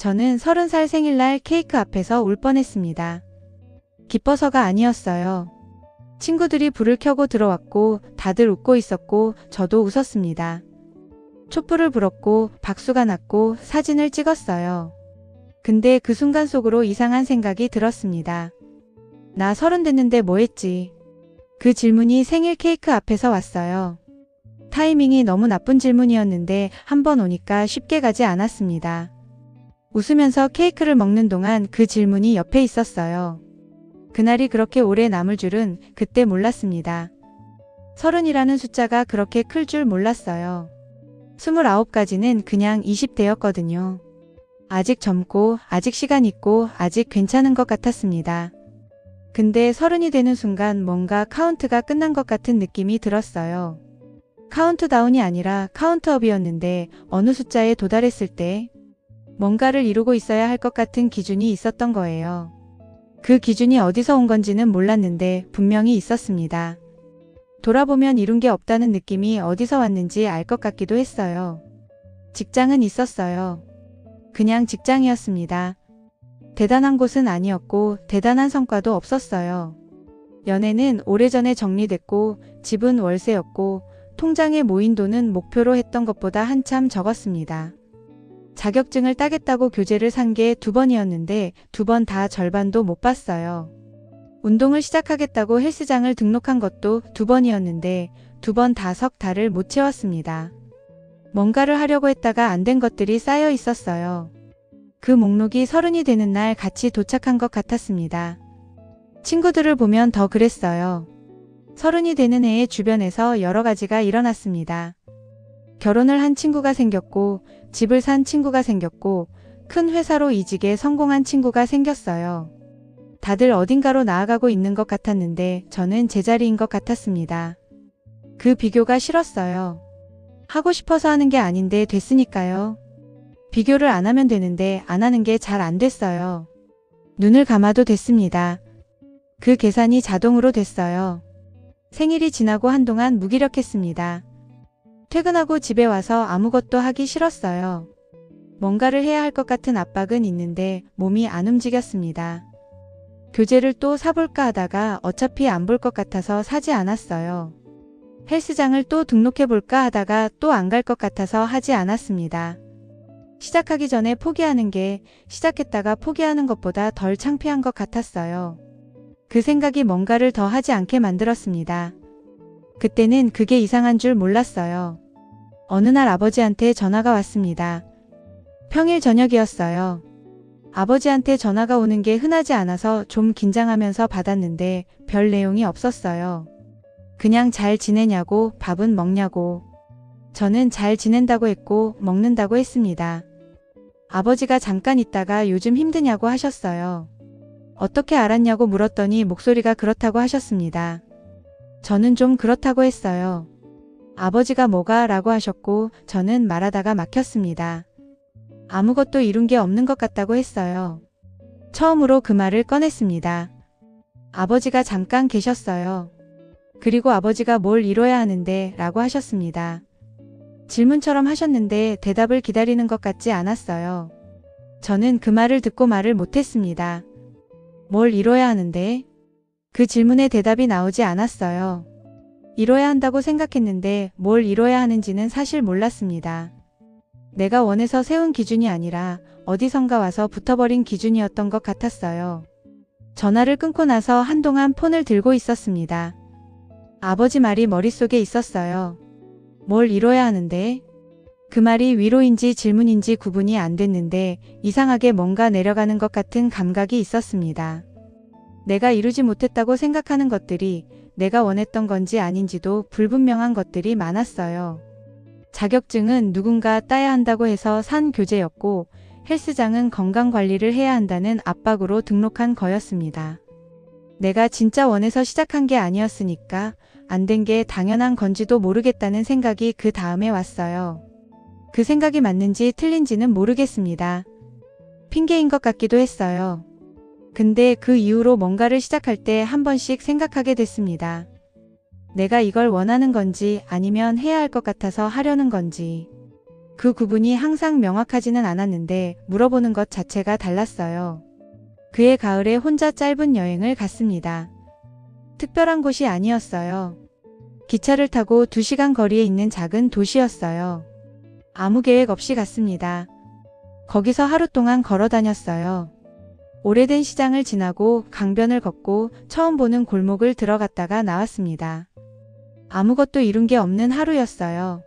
저는 30살 생일날 케이크 앞에서 울 뻔했습니다. 기뻐서가 아니었어요. 친구들이 불을 켜고 들어왔고 다들 웃고 있었고 저도 웃었습니다. 촛불을 불었고 박수가 났고 사진을 찍었어요. 근데 그 순간 속으로 이상한 생각이 들었습니다. 나 30 됐는데 뭐 했지? 그 질문이 생일 케이크 앞에서 왔어요. 타이밍이 너무 나쁜 질문이었는데 한 번 오니까 쉽게 가지 않았습니다. 웃으면서 케이크를 먹는 동안 그 질문이 옆에 있었어요. 그날이 그렇게 오래 남을 줄은 그때 몰랐습니다. 30이라는 숫자가 그렇게 클 줄 몰랐어요. 29까지는 그냥 20대였거든요. 아직 젊고 아직 시간 있고 아직 괜찮은 것 같았습니다. 근데 30이 되는 순간 뭔가 카운트가 끝난 것 같은 느낌이 들었어요. 카운트다운이 아니라 카운트업이었는데 어느 숫자에 도달했을 때 뭔가를 이루고 있어야 할 것 같은 기준이 있었던 거예요. 그 기준이 어디서 온 건지는 몰랐는데 분명히 있었습니다. 돌아보면 이룬 게 없다는 느낌이 어디서 왔는지 알 것 같기도 했어요. 직장은 있었어요. 그냥 직장이었습니다. 대단한 곳은 아니었고 대단한 성과도 없었어요. 연애는 오래전에 정리됐고 집은 월세였고 통장에 모인 돈은 목표로 했던 것보다 한참 적었습니다. 자격증을 따겠다고 교재를 산 게 2번이었는데 2번 다 절반도 못 봤어요. 운동을 시작하겠다고 헬스장을 등록한 것도 2번이었는데 2번 다 석 달을 못 채웠습니다. 뭔가를 하려고 했다가 안 된 것들이 쌓여 있었어요. 그 목록이 30이 되는 날 같이 도착한 것 같았습니다. 친구들을 보면 더 그랬어요. 30이 되는 해의 주변에서 여러 가지가 일어났습니다. 결혼을 한 친구가 생겼고 집을 산 친구가 생겼고 큰 회사로 이직에 성공한 친구가 생겼어요. 다들 어딘가로 나아가고 있는 것 같았는데 저는 제자리인 것 같았습니다. 그 비교가 싫었어요. 하고 싶어서 하는 게 아닌데 됐으니까요. 비교를 안 하면 되는데 안 하는 게 잘 안 됐어요. 눈을 감아도 됐습니다. 그 계산이 자동으로 됐어요. 생일이 지나고 한동안 무기력했습니다. 퇴근하고 집에 와서 아무것도 하기 싫었어요. 뭔가를 해야 할 것 같은 압박은 있는데 몸이 안 움직였습니다. 교재를 또 사볼까 하다가 어차피 안 볼 것 같아서 사지 않았어요. 헬스장을 또 등록해볼까 하다가 또 안 갈 것 같아서 하지 않았습니다. 시작하기 전에 포기하는 게 시작했다가 포기하는 것보다 덜 창피한 것 같았어요. 그 생각이 뭔가를 더 하지 않게 만들었습니다. 그때는 그게 이상한 줄 몰랐어요. 어느 날 아버지한테 전화가 왔습니다. 평일 저녁이었어요. 아버지한테 전화가 오는 게 흔하지 않아서 좀 긴장하면서 받았는데 별 내용이 없었어요. 그냥 잘 지내냐고, 밥은 먹냐고. 저는 잘 지낸다고 했고 먹는다고 했습니다. 아버지가 잠깐 있다가 요즘 힘드냐고 하셨어요. 어떻게 알았냐고 물었더니 목소리가 그렇다고 하셨습니다. 저는 좀 그렇다고 했어요. 아버지가 뭐가 라고 하셨고 저는 말하다가 막혔습니다. 아무것도 이룬 게 없는 것 같다고 했어요. 처음으로 그 말을 꺼냈습니다. 아버지가 잠깐 계셨어요. 그리고 아버지가 뭘 이뤄야 하는데 라고 하셨습니다. 질문처럼 하셨는데 대답을 기다리는 것 같지 않았어요. 저는 그 말을 듣고 말을 못했습니다. 뭘 이뤄야 하는데? 그 질문에 대답이 나오지 않았어요. 이뤄야 한다고 생각했는데 뭘 이뤄야 하는지는 사실 몰랐습니다. 내가 원해서 세운 기준이 아니라 어디선가 와서 붙어버린 기준이었던 것 같았어요. 전화를 끊고 나서 한동안 폰을 들고 있었습니다. 아버지 말이 머릿속에 있었어요. 뭘 이뤄야 하는데? 그 말이 위로인지 질문인지 구분이 안 됐는데 이상하게 뭔가 내려가는 것 같은 감각이 있었습니다. 내가 이루지 못했다고 생각하는 것들이 내가 원했던 건지 아닌지도 불분명한 것들이 많았어요. 자격증은 누군가 따야 한다고 해서 산 교재였고 헬스장은 건강관리를 해야 한다는 압박으로 등록한 거였습니다. 내가 진짜 원해서 시작한 게 아니었으니까 안 된 게 당연한 건지도 모르겠다는 생각이 그 다음에 왔어요. 그 생각이 맞는지 틀린지는 모르겠습니다. 핑계인 것 같기도 했어요. 근데 그 이후로 뭔가를 시작할 때 한 번씩 생각하게 됐습니다. 내가 이걸 원하는 건지 아니면 해야 할 것 같아서 하려는 건지. 그 구분이 항상 명확하지는 않았는데 물어보는 것 자체가 달랐어요. 그해 가을에 혼자 짧은 여행을 갔습니다. 특별한 곳이 아니었어요. 기차를 타고 2시간 거리에 있는 작은 도시였어요. 아무 계획 없이 갔습니다. 거기서 하루 동안 걸어 다녔어요. 오래된 시장을 지나고 강변을 걷고 처음 보는 골목을 들어갔다가 나왔습니다. 아무것도 이룬 게 없는 하루였어요.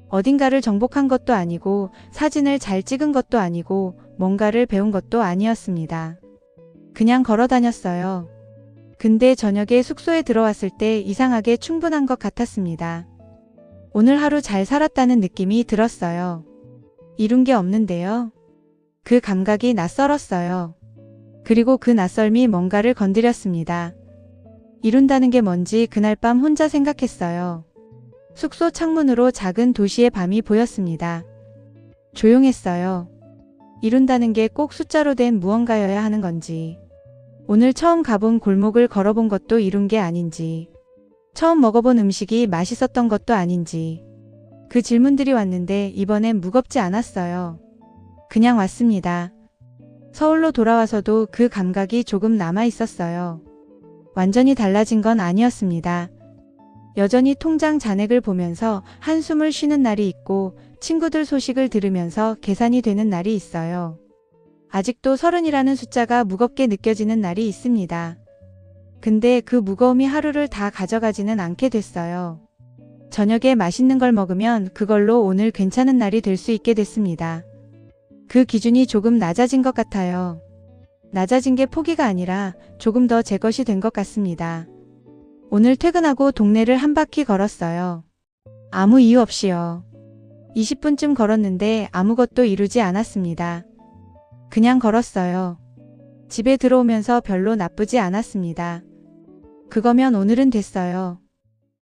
어딘가를 정복한 것도 아니고 사진을 잘 찍은 것도 아니고 뭔가를 배운 것도 아니었습니다. 그냥 걸어 다녔어요. 근데 저녁에 숙소에 들어왔을 때 이상하게 충분한 것 같았습니다. 오늘 하루 잘 살았다는 느낌이 들었어요. 이룬 게 없는데요. 그 감각이 낯설었어요. 그리고 그 낯설미 뭔가를 건드렸습니다. 이룬다는 게 뭔지 그날 밤 혼자 생각했어요. 숙소 창문으로 작은 도시의 밤이 보였습니다. 조용했어요. 이룬다는 게 꼭 숫자로 된 무언가여야 하는 건지, 오늘 처음 가본 골목을 걸어본 것도 이룬 게 아닌지, 처음 먹어본 음식이 맛있었던 것도 아닌지, 그 질문들이 왔는데 이번엔 무겁지 않았어요. 그냥 왔습니다. 서울로 돌아와서도 그 감각이 조금 남아 있었어요. 완전히 달라진 건 아니었습니다. 여전히 통장 잔액을 보면서 한숨을 쉬는 날이 있고 친구들 소식을 들으면서 계산이 되는 날이 있어요. 아직도 30이라는 숫자가 무겁게 느껴지는 날이 있습니다. 근데 그 무거움이 하루를 다 가져가지는 않게 됐어요. 저녁에 맛있는 걸 먹으면 그걸로 오늘 괜찮은 날이 될 수 있게 됐습니다. 그 기준이 조금 낮아진 것 같아요. 낮아진 게 포기가 아니라 조금 더 제 것이 된 것 같습니다. 오늘 퇴근하고 동네를 한 바퀴 걸었어요. 아무 이유 없이요. 20분쯤 걸었는데 아무것도 이루지 않았습니다. 그냥 걸었어요. 집에 들어오면서 별로 나쁘지 않았습니다. 그거면 오늘은 됐어요.